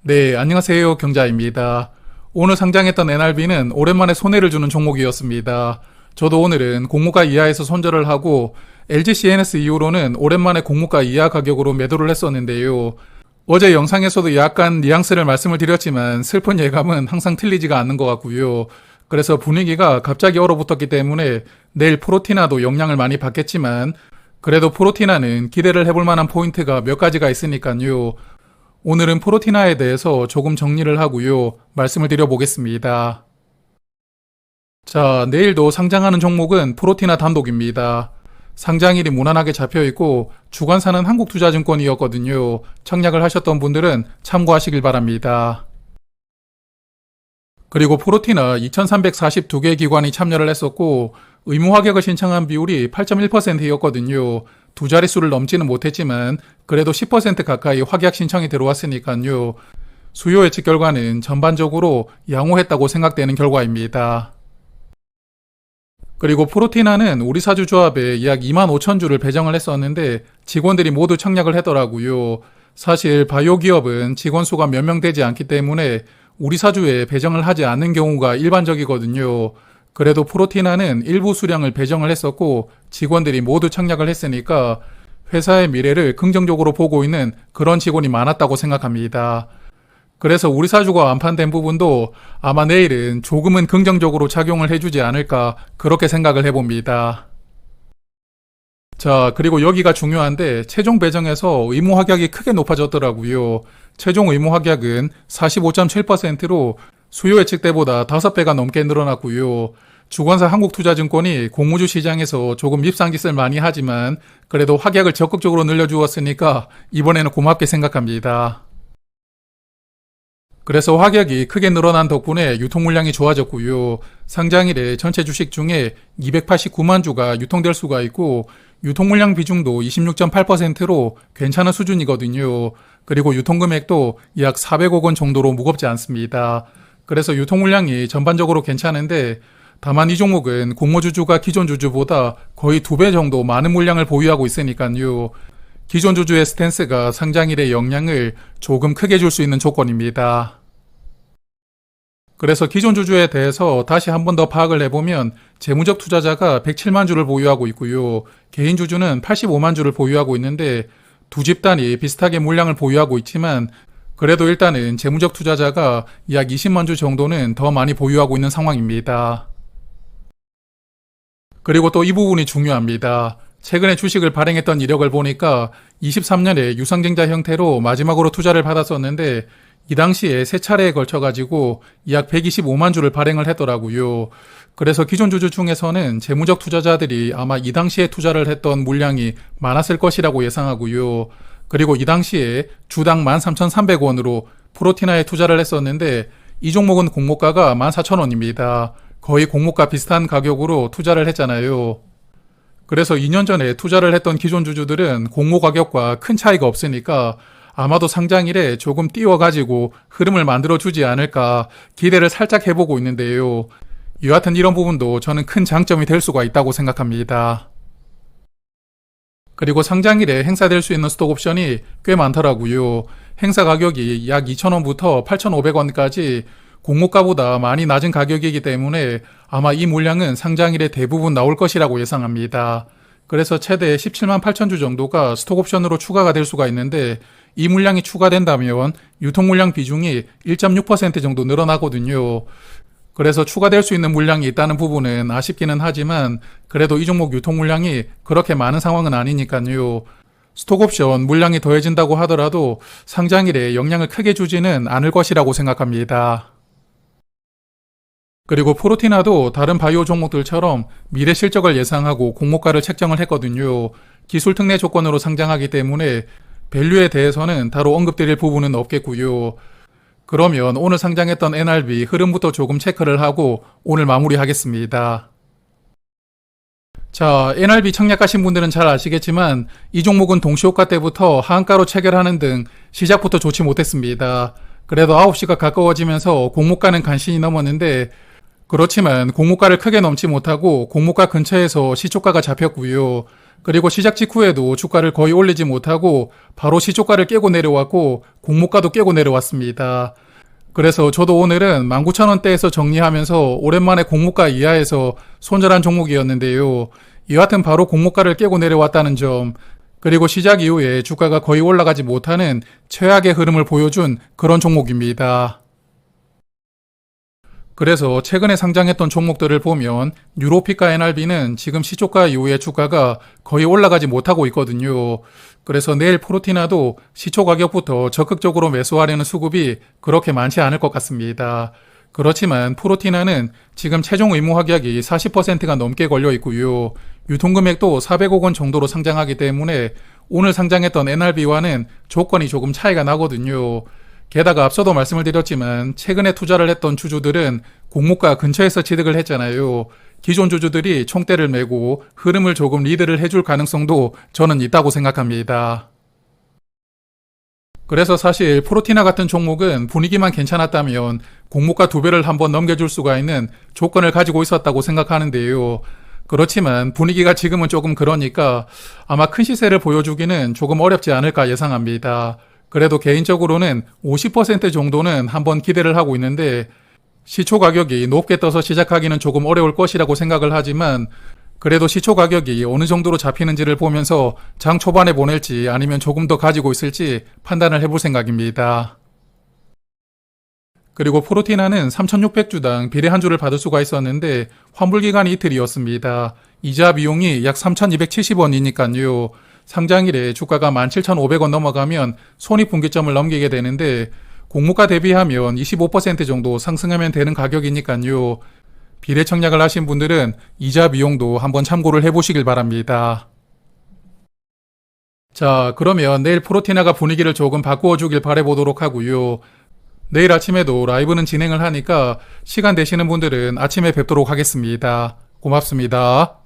네, 안녕하세요. 경자입니다. 오늘 상장했던 NRB는 오랜만에 손해를 주는 종목이었습니다. 저도 오늘은 공모가 이하에서 손절을 하고 LG CNS 이후로는 오랜만에 공모가 이하 가격으로 매도를 했었는데요. 어제 영상에서도 약간 뉘앙스를 말씀을 드렸지만 슬픈 예감은 항상 틀리지가 않는 것 같고요. 그래서 분위기가 갑자기 얼어붙었기 때문에 내일 프로티나도 영향을 많이 받겠지만 그래도 프로티나는 기대를 해볼 만한 포인트가 몇 가지가 있으니까요. 오늘은 프로티나에 대해서 조금 정리를 하고요. 말씀을 드려보겠습니다. 자, 내일도 상장하는 종목은 프로티나 단독입니다. 상장일이 무난하게 잡혀있고 주관사는 한국투자증권이었거든요. 청약을 하셨던 분들은 참고하시길 바랍니다. 그리고 프로티나 2342개 기관이 참여를 했었고 의무 확약을 신청한 비율이 8.1%였거든요. 두 자릿수를 넘지는 못했지만 그래도 10% 가까이 확약 신청이 들어왔으니까요. 수요 예측 결과는 전반적으로 양호했다고 생각되는 결과입니다. 그리고 프로티나는 우리 사주 조합에 약 25,000주를 배정을 했었는데 직원들이 모두 청약을 하더라고요. 사실 바이오 기업은 직원 수가 몇 명 되지 않기 때문에 우리 사주에 배정을 하지 않는 경우가 일반적이거든요. 그래도 프로티나는 일부 수량을 배정을 했었고 직원들이 모두 청약을 했으니까 회사의 미래를 긍정적으로 보고 있는 그런 직원이 많았다고 생각합니다. 그래서 우리 사주가 완판된 부분도 아마 내일은 조금은 긍정적으로 작용을 해주지 않을까 그렇게 생각을 해봅니다. 자, 그리고 여기가 중요한데 최종 배정에서 의무 확약이 크게 높아졌더라고요. 최종 의무 확약은 45.7%로 수요 예측 때보다 5배가 넘게 늘어났고요. 주관사 한국투자증권이 공모주 시장에서 조금 밉상짓을 많이 하지만 그래도 확약을 적극적으로 늘려주었으니까 이번에는 고맙게 생각합니다. 그래서 확약이 크게 늘어난 덕분에 유통 물량이 좋아졌고요. 상장일에 전체 주식 중에 289만 주가 유통될 수가 있고 유통 물량 비중도 26.8%로 괜찮은 수준이거든요. 그리고 유통 금액도 약 400억 원 정도로 무겁지 않습니다. 그래서 유통 물량이 전반적으로 괜찮은데 다만 이 종목은 공모주주가 기존 주주보다 거의 2배 정도 많은 물량을 보유하고 있으니까요. 기존 주주의 스탠스가 상장일의 영향을 조금 크게 줄 수 있는 조건입니다. 그래서 기존 주주에 대해서 다시 한 번 더 파악을 해보면 재무적 투자자가 107만 주를 보유하고 있고요. 개인 주주는 85만 주를 보유하고 있는데 두 집단이 비슷하게 물량을 보유하고 있지만 그래도 일단은 재무적 투자자가 약 20만 주 정도는 더 많이 보유하고 있는 상황입니다. 그리고 또 이 부분이 중요합니다. 최근에 주식을 발행했던 이력을 보니까 23년에 유상증자 형태로 마지막으로 투자를 받았었는데 이 당시에 세 차례에 걸쳐가지고 약 125만 주를 발행을 했더라고요. 그래서 기존 주주 중에서는 재무적 투자자들이 아마 이 당시에 투자를 했던 물량이 많았을 것이라고 예상하고요. 그리고 이 당시에 주당 13,300원으로 프로티나에 투자를 했었는데 이 종목은 공모가가 14,000원입니다. 거의 공모가 비슷한 가격으로 투자를 했잖아요. 그래서 2년 전에 투자를 했던 기존 주주들은 공모 가격과 큰 차이가 없으니까 아마도 상장일에 조금 띄워가지고 흐름을 만들어주지 않을까 기대를 살짝 해보고 있는데요. 여하튼 이런 부분도 저는 큰 장점이 될 수가 있다고 생각합니다. 그리고 상장일에 행사될 수 있는 스톡옵션이 꽤 많더라고요. 행사 가격이 약 2,000원부터 8,500원까지 공모가보다 많이 낮은 가격이기 때문에 아마 이 물량은 상장일에 대부분 나올 것이라고 예상합니다. 그래서 최대 17만 8천 주 정도가 스톡옵션으로 추가가 될 수가 있는데 이 물량이 추가된다면 유통 물량 비중이 1.6% 정도 늘어나거든요. 그래서 추가될 수 있는 물량이 있다는 부분은 아쉽기는 하지만 그래도 이 종목 유통 물량이 그렇게 많은 상황은 아니니까요. 스톡옵션 물량이 더해진다고 하더라도 상장일에 영향을 크게 주지는 않을 것이라고 생각합니다. 그리고 프로티나도 다른 바이오 종목들처럼 미래 실적을 예상하고 공모가를 책정을 했거든요. 기술 특례 조건으로 상장하기 때문에 밸류에 대해서는 따로 언급드릴 부분은 없겠고요. 그러면 오늘 상장했던 NRB 흐름부터 조금 체크를 하고 오늘 마무리하겠습니다. 자, NRB 청약하신 분들은 잘 아시겠지만 이 종목은 동시호가 때부터 하한가로 체결하는 등 시작부터 좋지 못했습니다. 그래도 9시가 가까워지면서 공모가는 간신히 넘었는데 그렇지만 공모가를 크게 넘지 못하고 공모가 근처에서 시초가가 잡혔고요. 그리고 시작 직후에도 주가를 거의 올리지 못하고 바로 시초가를 깨고 내려왔고 공모가도 깨고 내려왔습니다. 그래서 저도 오늘은 19,000원대에서 정리하면서 오랜만에 공모가 이하에서 손절한 종목이었는데요. 여하튼 바로 공모가를 깨고 내려왔다는 점, 그리고 시작 이후에 주가가 거의 올라가지 못하는 최악의 흐름을 보여준 그런 종목입니다. 그래서 최근에 상장했던 종목들을 보면 유로피카 NRB는 지금 시초가 이후에 주가가 거의 올라가지 못하고 있거든요. 그래서 내일 프로티나도 시초 가격부터 적극적으로 매수하려는 수급이 그렇게 많지 않을 것 같습니다. 그렇지만 프로티나는 지금 최종 의무 확약이 40%가 넘게 걸려 있고요. 유통금액도 400억 원 정도로 상장하기 때문에 오늘 상장했던 NRB와는 조건이 조금 차이가 나거든요. 게다가 앞서도 말씀을 드렸지만 최근에 투자를 했던 주주들은 공모가 근처에서 취득을 했잖아요. 기존 주주들이 총대를 메고 흐름을 조금 리드를 해줄 가능성도 저는 있다고 생각합니다. 그래서 사실 프로티나 같은 종목은 분위기만 괜찮았다면 공모가 2배를 한번 넘겨줄 수가 있는 조건을 가지고 있었다고 생각하는데요. 그렇지만 분위기가 지금은 조금 그러니까 아마 큰 시세를 보여주기는 조금 어렵지 않을까 예상합니다. 그래도 개인적으로는 50% 정도는 한번 기대를 하고 있는데 시초 가격이 높게 떠서 시작하기는 조금 어려울 것이라고 생각을 하지만 그래도 시초 가격이 어느 정도로 잡히는지를 보면서 장 초반에 보낼지 아니면 조금 더 가지고 있을지 판단을 해볼 생각입니다. 그리고 프로티나는 3,600주당 비례 한 주를 받을 수가 있었는데 환불기간이 이틀이었습니다. 이자 비용이 약 3,270원이니까요. 상장일에 주가가 17,500원 넘어가면 손익분기점을 넘기게 되는데 공모가 대비하면 25% 정도 상승하면 되는 가격이니까요. 비례 청약을 하신 분들은 이자 비용도 한번 참고를 해보시길 바랍니다. 자, 그러면 내일 프로티나가 분위기를 조금 바꾸어주길 바라보도록 하고요. 내일 아침에도 라이브는 진행을 하니까 시간 되시는 분들은 아침에 뵙도록 하겠습니다. 고맙습니다.